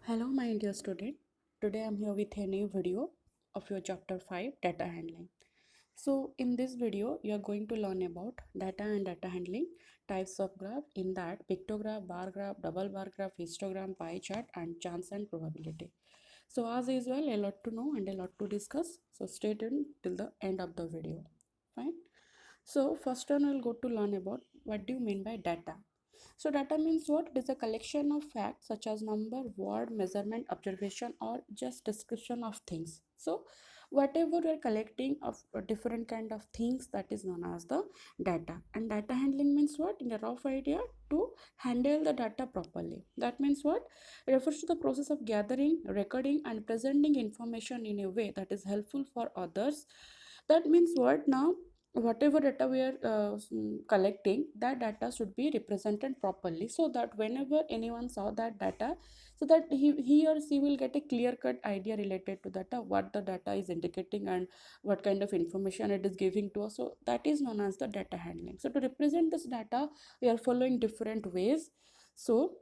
Hello, my dear student. Today I'm here with a new video of your chapter 5 data handling. So, in this video, you are going to learn about data and data handling, types of graph, in that pictograph, bar graph, double bar graph, histogram, pie chart, and chance and probability. So, as usual, a lot to know and a lot to discuss. So, stay tuned till the end of the video. Fine. So, first one, we'll go to learn about what do you mean by data. So data means what? It is a collection of facts such as number, word, measurement, observation, or just description of things. So whatever we are collecting of different kind of things, that is known as the data. And data handling means what? In a rough idea, to handle the data properly. That means what? It refers to the process of gathering, recording, and presenting information in a way that is helpful for others. That means what? Now whatever data we are collecting, that data should be represented properly, so that whenever anyone saw that data, so that he or she will get a clear cut idea related to data, what the data is indicating and what kind of information it is giving to us. So that is known as the data handling. So to represent this data, we are following different ways. So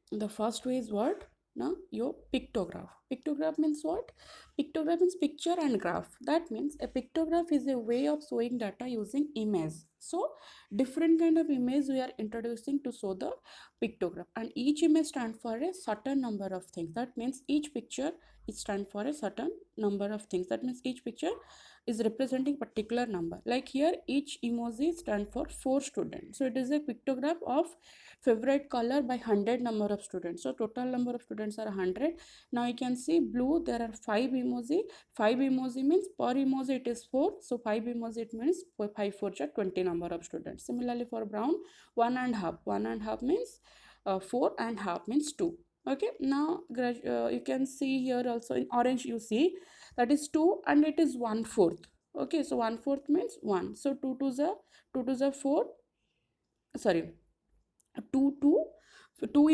the first way is what? Now your pictograph. Pictograph means what? Pictograph means picture and graph. That means a pictograph is a way of showing data using image. So different kind of image we are introducing to show the pictograph, and each image stand for a certain number of things. That means each picture is stand for a certain number of things. That means each picture is representing particular number. Like here, each emoji stand for 4 students. So it is a pictograph of favorite color by 100 number of students. So total number of students are 100. Now you can see blue, there are 5 emoji. 5 emoji means per emoji it is 4. So 5 emoji it means 5 4 are 20 number of students. Similarly for brown, 1 and half. 1 and half means 4 and half means 2. Okay, now you can see here also in orange, you see that is 2 and it is 1/4. Okay, so 1/4 means 1. So 2 2s are 4. Sorry, 2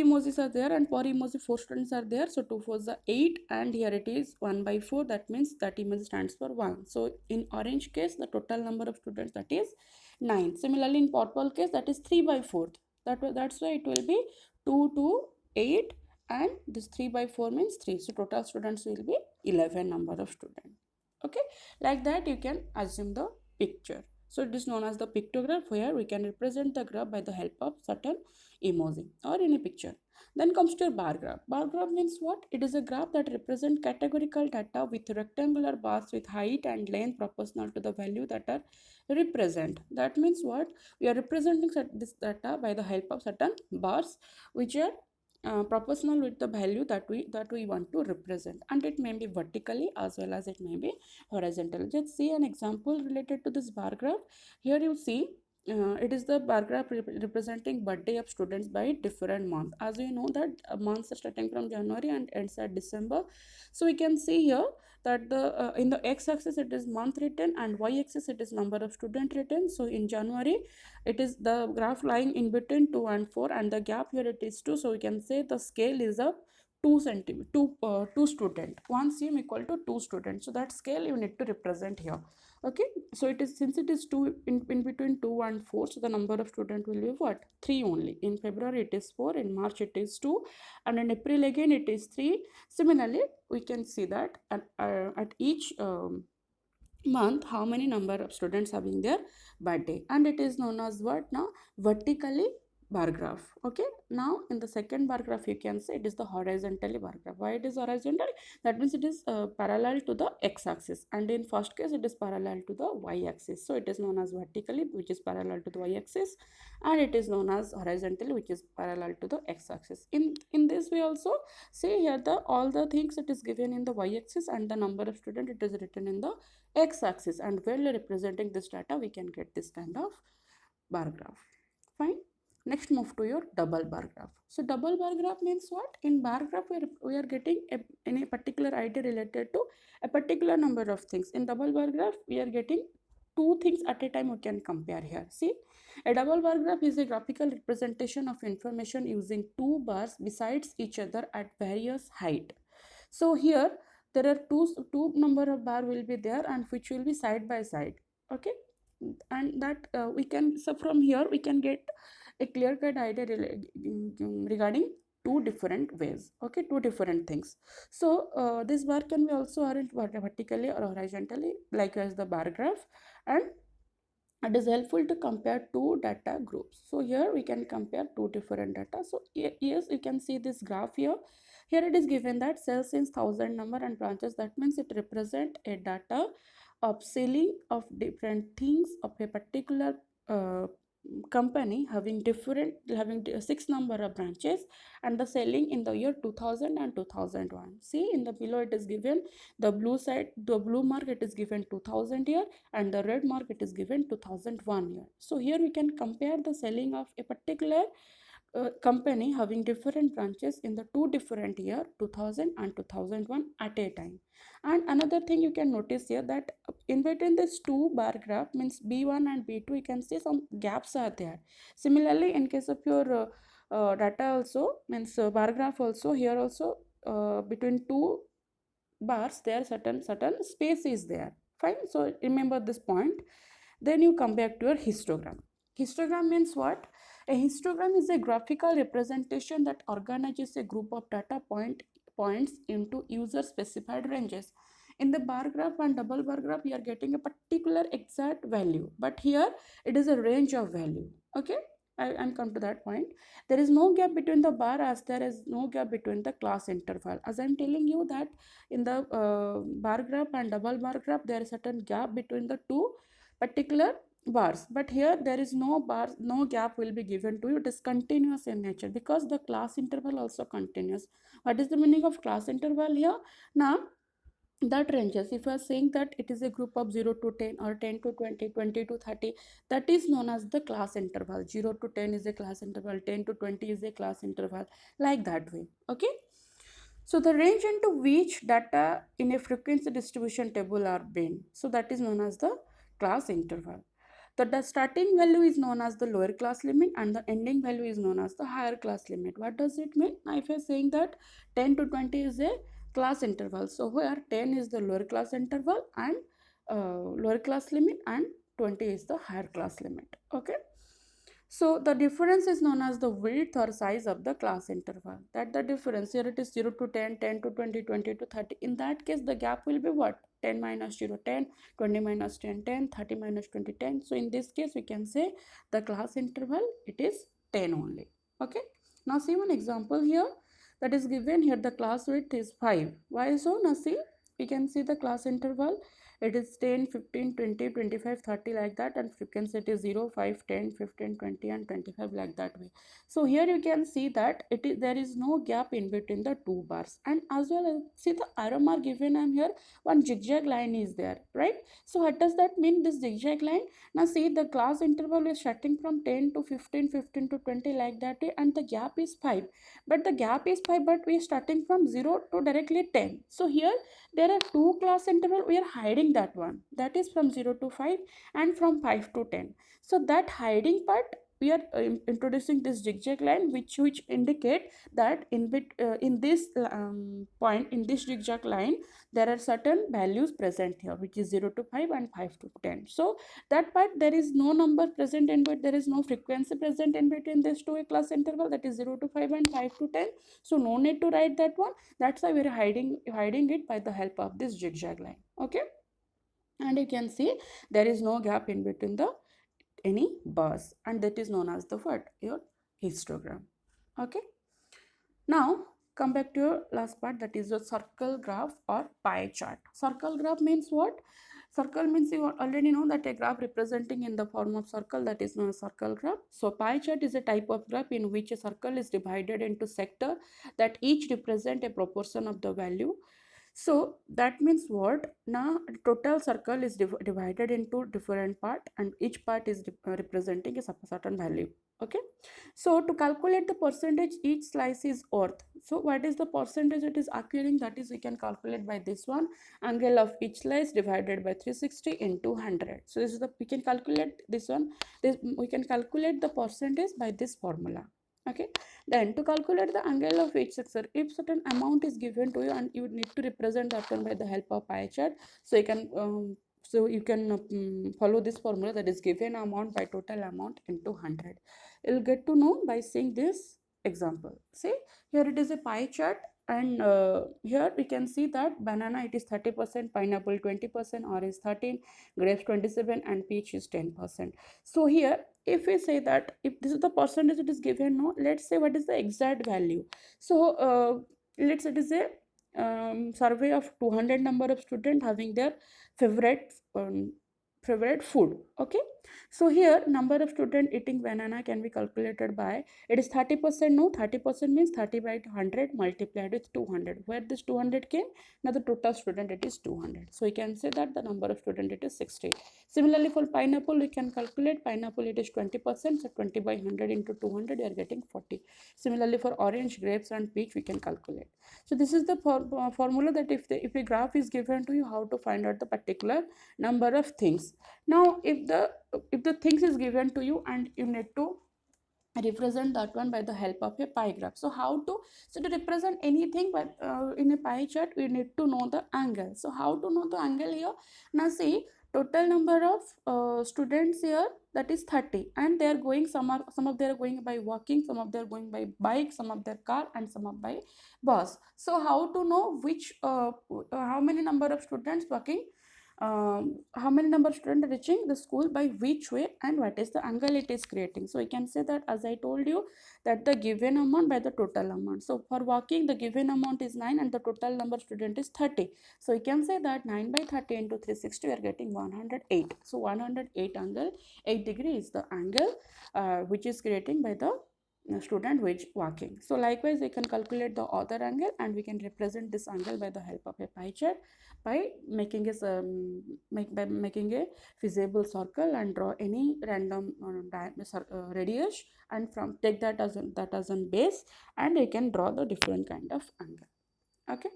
emojis are there, and per emoji 4 students are there. So 2 4s are 8, and here it is 1/4. That means that emoji stands for 1. So in orange case, the total number of students, that is 9. Similarly in purple case, that is 3/4. That's why it will be 2 to 8, and this 3/4 means 3. So total students will be 11 number of students. Okay, like that you can assume the picture. So it is known as the pictograph, where we can represent the graph by the help of certain emoji or any picture. Then comes to your bar graph. Bar graph means what? It is a graph that represents categorical data with rectangular bars with height and length proportional to the value that are represent. That means what? We are representing this data by the help of certain bars which are proportional with the value that we want to represent, and it may be vertically as well as it may be horizontally. Just see an example related to this bar graph. Here you see it is the bar graph representing birthday of students by different month. As you know that months are starting from January and ends at December. So we can see here that the in the x-axis it is month written, and y-axis it is number of student written. So in January, it is the graph lying in between 2 and 4, and the gap here it is 2. So we can say the scale is a 2 centimeter, 2 student, 1 cm equal to 2 students. So that scale you need to represent here. Okay, so it is, since it is 2 in between 2 and 4, so the number of student will be what? 3 only. In February it is 4, in March it is 2, and in April again it is 3. Similarly, we can see that at each month how many number of students having their birthday, and it is known as what? Now vertically bar graph. Okay, now in the second bar graph you can say it is the horizontally bar graph. Why it is horizontal? That means it is parallel to the x-axis, and in first case it is parallel to the y-axis. So it is known as vertically, which is parallel to the y-axis, and it is known as horizontally, which is parallel to the x-axis. In this we also see here the all the things it is given in the y-axis, and the number of student it is written in the x-axis, and when representing this data we can get this kind of bar graph. Fine. Next, move to your double bar graph. So double bar graph means what? In bar graph we are getting any particular idea related to a particular number of things. In double bar graph we are getting two things at a time we can compare here. See, a double bar graph is a graphical representation of information using two bars besides each other at various height. So here there are two number of bar will be there, and which will be side by side. Okay, and that we can, so from here we can get a clear cut idea regarding two different ways. Okay, two different things. So this bar can be also arranged vertically or horizontally, like as the bar graph, and it is helpful to compare two data groups. So here we can compare two different data. So yes, you can see this graph here. Here it is given that cells in 1000 number and branches. That means it represent a data of selling of different things of a particular uh, company having 6 number of branches, and the selling in the year 2000 and 2001. See in the below it is given the blue side, the blue mark it is given 2000 year, and the red mark it is given 2001 year. So here we can compare the selling of a particular company having different branches in the two different year 2000 and 2001 at a time. And another thing you can notice here that in between this two bar graph means b1 and b2, you can see some gaps are there. Similarly in case of your data also means bar graph also, here also between two bars there certain space is there. Fine, so remember this point. Then you come back to your histogram. Histogram means what? A histogram is a graphical representation that organizes a group of points into user specified ranges. In the bar graph and double bar graph you are getting a particular exact value, but here it is a range of value. Okay, I'm come to that point. There is no gap between the bar as there is no gap between the class interval. As I'm telling you that in the bar graph and double bar graph there is certain gap between the two particular bars, but here there is no bar, no gap will be given to you. It is continuous in nature because the class interval also continuous. What is the meaning of class interval here? Now that ranges, if you are saying that it is a group of 0 to 10 or 10 to 20, 20 to 30, that is known as the class interval. 0 to 10 is a class interval, 10 to 20 is a class interval, like that way. Okay, so the range into which data in a frequency distribution table are being, so that is known as the class interval. The starting value is known as the lower class limit and the ending value is known as the higher class limit. What does it mean? Now if you are saying that 10 to 20 is a class interval, so where 10 is the lower class interval and lower class limit, and 20 is the higher class limit. Okay, so the difference is known as the width or size of the class interval. That the difference, here it is 0 to 10, 10 to 20, 20 to 30. In that case, the gap will be what? 10 minus 0, 10, 20 minus 10, 10, 30 minus 20, 10. So in this case, we can say the class interval, it is 10 only. Okay. Now see one example here that is given here. The class width is 5. Why so? Now see, we can see the class interval. It is 10, 15, 20, 25, 30 like that, and frequency it is 0, 5, 10, 15, 20 and 25 like that way. So here you can see that there is no gap in between the two bars, and as well as see the arrow mark given I'm here, one zigzag line is there, right? So what does that mean, this zigzag line? Now see the class interval is starting from 10 to 15, 15 to 20 like that way, and the gap is 5. But the gap is 5, but we are starting from 0 to directly 10. So here there are two class interval, we are hiding that one, that is from 0 to 5 and from 5 to 10. So that hiding part we are introducing this zigzag line which indicate that in this point, in this zigzag line there are certain values present here, which is 0 to 5 and 5 to 10. So that part there is no number present in between, there is no frequency present in between these two class interval, that is 0 to 5 and 5 to 10. So no need to write that one. That's why we're hiding it by the help of this zigzag line. Okay, and you can see there is no gap in between the any bars, and that is known as the what? Your histogram. Okay, now come back to your last part, that is your circle graph or pie chart. Circle graph means what? Circle means you already know that a graph representing in the form of circle, that is known as circle graph. So pie chart is a type of graph in which a circle is divided into sector that each represent a proportion of the value. So that means what? Now total circle is divided into different part, and each part is representing a certain value. Okay, so to calculate the percentage each slice is worth, so what is the percentage it is occurring? That is, we can calculate by this one, angle of each slice divided by 360 into 100. So this is the, we can calculate this one, we can calculate the percentage by this formula. Okay, then to calculate the angle of each sector, if certain amount is given to you and you need to represent that one by the help of pie chart, so you can follow this formula, that is given amount by total amount into 100. You'll get to know by seeing this example. See, here it is a pie chart, and here we can see that banana it is 30%, pineapple 20%, orange 13, grapes 27, and peach is 10%. So here if we say that if this is the percentage it is given, no, let's say what is the exact value. So let's say it is a survey of 200 number of students having their favorite favorite food. Okay, so here number of student eating banana can be calculated by, it is 30%, no, 30% means 30 by 100 multiplied with 200. Where this 200 came? Now the total student it is 200. So we can say that the number of student it is 60. Similarly for pineapple we can calculate, pineapple it is 20%, so 20 by 100 into 200 you are getting 40. Similarly for orange, grapes and peach we can calculate. So this is the formula that if a graph is given to you, how to find out the particular number of things. Now if the things is given to you and you need to represent that one by the help of a pie graph. So how to, so to represent anything but in a pie chart we need to know the angle. So how to know the angle here? Now see, total number of students here, that is 30, and they are going, some of them are going by walking, some of them are going by bike, some of their car, and some of by bus. So how to know which how many number of students walking, how many number of students reaching the school by which way, and what is the angle it is creating. So we can say that, as I told you, that the given amount by the total amount. So for walking the given amount is 9 and the total number of student is 30. So we can say that 9 by 30 into 360 we are getting 108. So 108 angle 8 degree is the angle which is creating by the student which walking. So likewise we can calculate the other angle, and we can represent this angle by the help of a pie chart by making a making a feasible circle and draw any random radius, and from take that as a base, and you can draw the different kind of angle. Okay,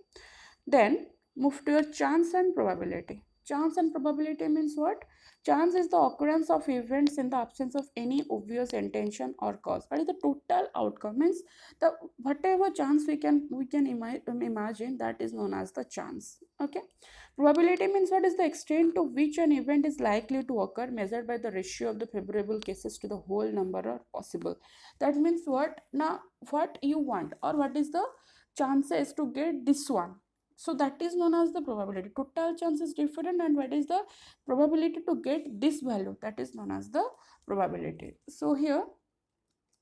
then move to your chance and probability. Chance and probability means what? Chance is the occurrence of events in the absence of any obvious intention or cause. What is the total outcome? Means the whatever chance we can imagine, that is known as the chance. Okay. Probability means what is the extent to which an event is likely to occur, measured by the ratio of the favorable cases to the whole number of possible. That means what? Now what you want, or what is the chances to get this one. So that is known as the probability. Total chance is different, and what is the probability to get this value, that is known as the probability. So here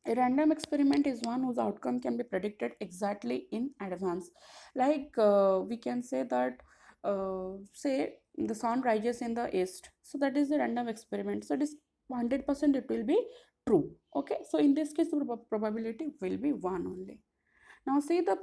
a random experiment is one whose outcome can be predicted exactly in advance. Like we can say that say the sun rises in the east, so that is the random experiment, so it is 100% it will be true. Okay, so in this case the probability will be 1 only. Now see the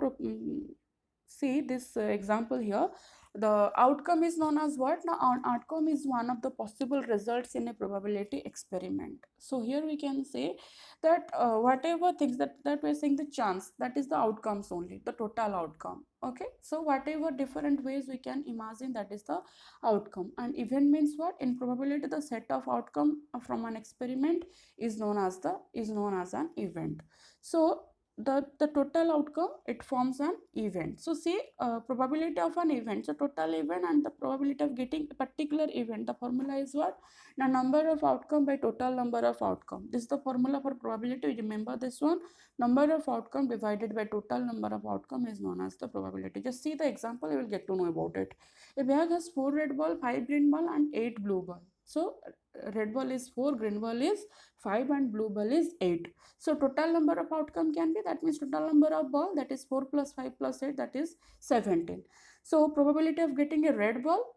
see this example here. The outcome is known as what? Now outcome is one of the possible results in a probability experiment. So here we can say that whatever things that we're saying, the chance, that is the outcomes only, the total outcome. Okay, so whatever different ways we can imagine, that is the outcome. And event means what? In probability the set of outcome from an experiment is known as an event. So the total outcome, it forms an event. So see, probability of an event, so total event and the probability of getting a particular event, the formula is what? The number of outcome by total number of outcome. This is the formula for probability. Remember this one, number of outcome divided by total number of outcome is known as the probability. Just see the example, you will get to know about it. A bag has 4 red ball, 5 green ball and 8 blue ball. So red ball is 4, green ball is 5 and blue ball is 8. So total number of outcome can be, that means total number of ball, that is 4 plus 5 plus 8, that is 17. So probability of getting a red ball,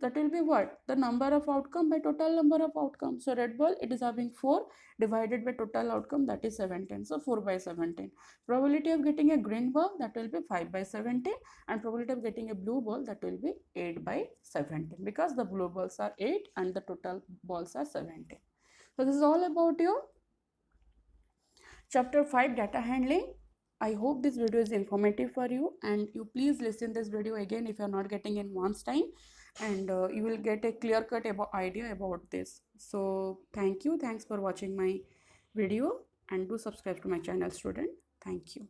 that will be what? The number of outcome by total number of outcome. So red ball, it is having 4 divided by total outcome, that is 17. So 4 by 17. Probability of getting a green ball, that will be 5 by 17, and probability of getting a blue ball, that will be 8 by 17, because the blue balls are 8 and the total balls are 17. So this is all about your Chapter 5, data handling. I hope this video is informative for you, and you please listen this video again if you are not getting in once time, and you will get a clear cut idea about this. So thank you. Thanks for watching my video, and do subscribe to my channel, student. Thank you.